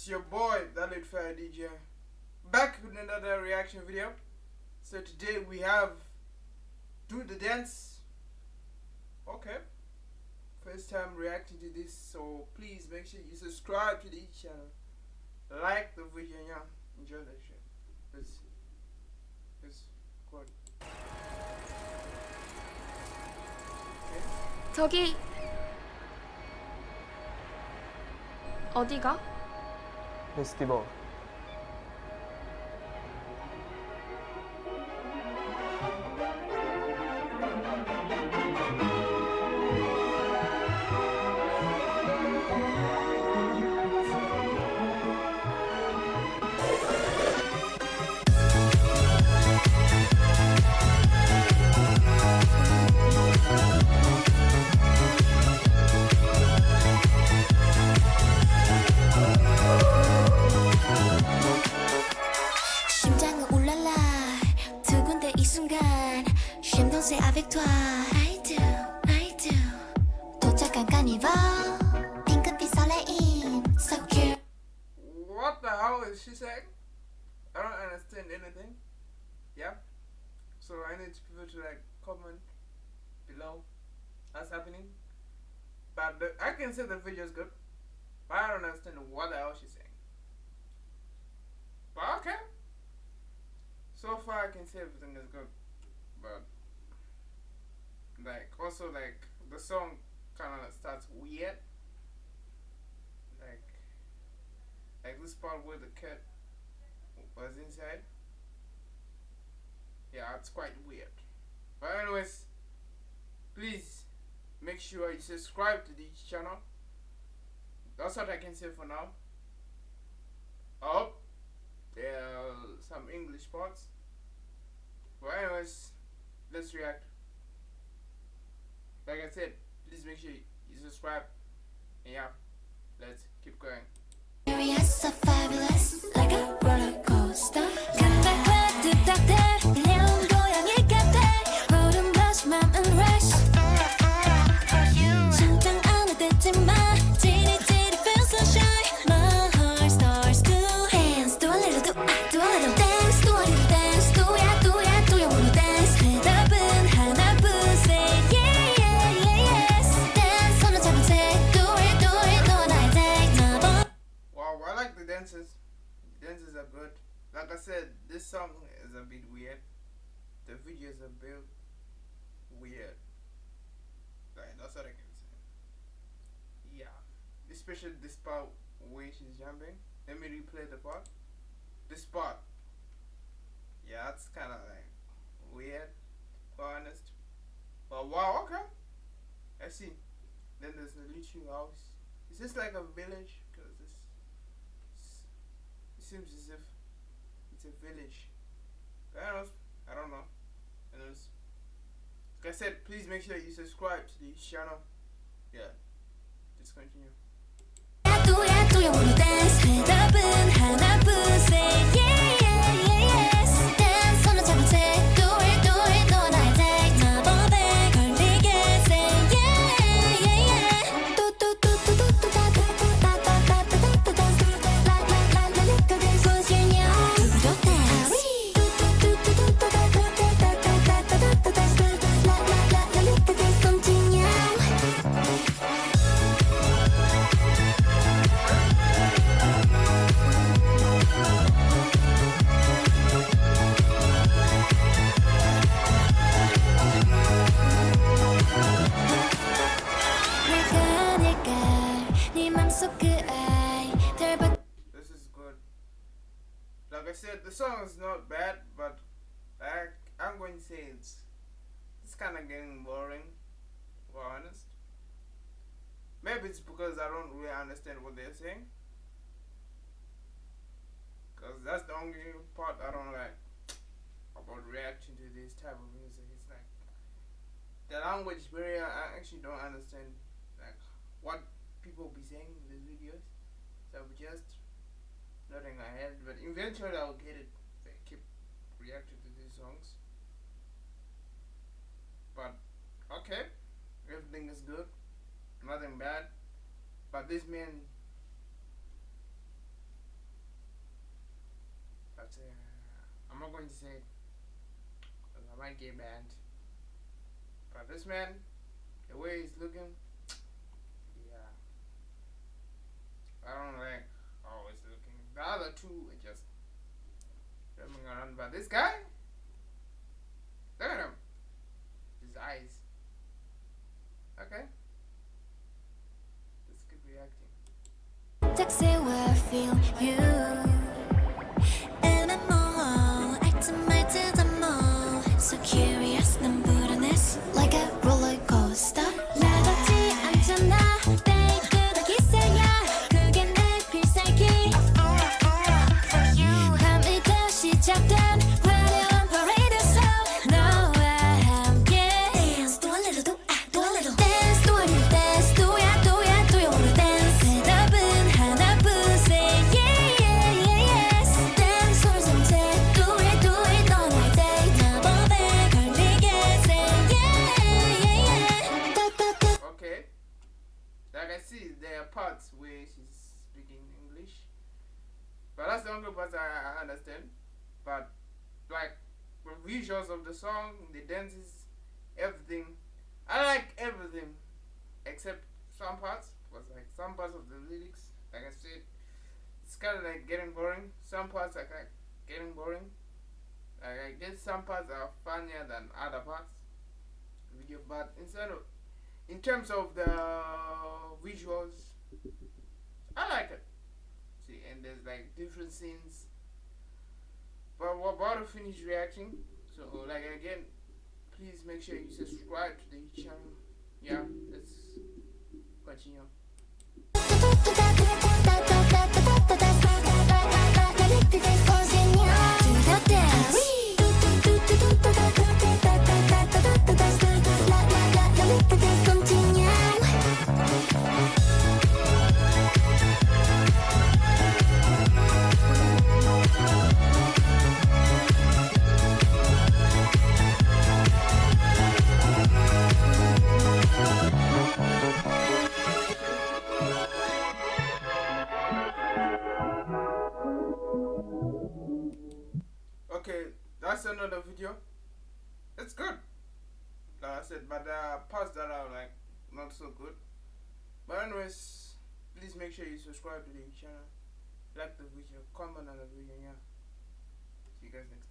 It's your boy, the ILLIT DJ, back with another reaction video. So today we have Do the Dance. Okay, first time reacting to this, so please make sure you subscribe to the channel, like the video, yeah, enjoy the shit. Let's go. Okay. 저기 어디가? 페스티벌. C'est avec toi. I do. 도착한 카니발. 핑크빛 설레임. So cute. What the hell is she saying? I don't understand anything. Yeah. So I need people to like comment below what's happening. But I can say the video is good, but I don't understand what the hell she's saying. But okay. So far I can say everything is good, but like also like the song kind of starts weird, like this part where the cat was inside. Yeah, it's quite weird. But anyways, please make sure you subscribe to this channel. That's what I can say for now. I hope there are some English parts. But anyways, let's react. Like I said, please make sure you subscribe. And yeah, let's keep going. So fabulous, like a roller coaster. Dances are good. Like I said, this song is a bit weird. The video is a bit weird. Like, that's what I can say. Yeah. Especially this part where she's jumping. Let me replay the part. This part. Yeah, it's kind of like weird, to be honest. But wow, okay. I see. Then there's the little house. Is this like a village? Because this seems as if it's a village. I don't know. Anyways, like I said, please make sure you subscribe to the channel. Yeah, let's continue. This is good. Like I said, the song is not bad, but I'm going to say it's kind of getting boring, to be honest. Maybe it's because I don't really understand what they're saying, because that's the only part I don't like about reaction to this type of music. It's like the language barrier. I actually don't understand like what people be saying in these videos, so I'm just nodding my head, but eventually I'll get it. I keep reacting to these songs, but okay, everything is good, nothing bad. But this man going to say it. I might get banned. But this man, the way he's looking, yeah. I don't like always looking. The other two are just roaming around. But this guy, look at him. His eyes. Okay. Let's keep reacting. Taxi where I feel you. So curious, 난 불안했어 like a roller coaster. 나답지 않잖아, 내 그닥 이상야. 그게 내 필살기. 밤부터 시작된 화려한 parade show. 너와 함께 dance, do a little, do a little. Dance, do a little, dance, do야, do야, do you wanna dance? 대답은 하나뿐세, yeah, yeah, yeah, yes. Dance, 소리 전체, do it, do it, 넌 날 때. Okay. Like I see, there are parts where she's speaking English, but that's the only part I understand. But like the visuals of the song, the dances, everything, I like everything except some parts. Because like some parts of the lyrics, like I said, it's kind of like getting boring. Some parts are like getting boring. Like I guess some parts are funnier than other parts. Video, but in terms of the visuals, I like it. See, and there's like different scenes. But we're about to finish reacting, so like again, please make sure you subscribe to the channel. Yeah, let's continue. Okay, that's another video. It's good, like I said, but there are parts that are like not so good. But anyways, please make sure you subscribe to the channel, like the video, comment on the video. Yeah, see you guys next time.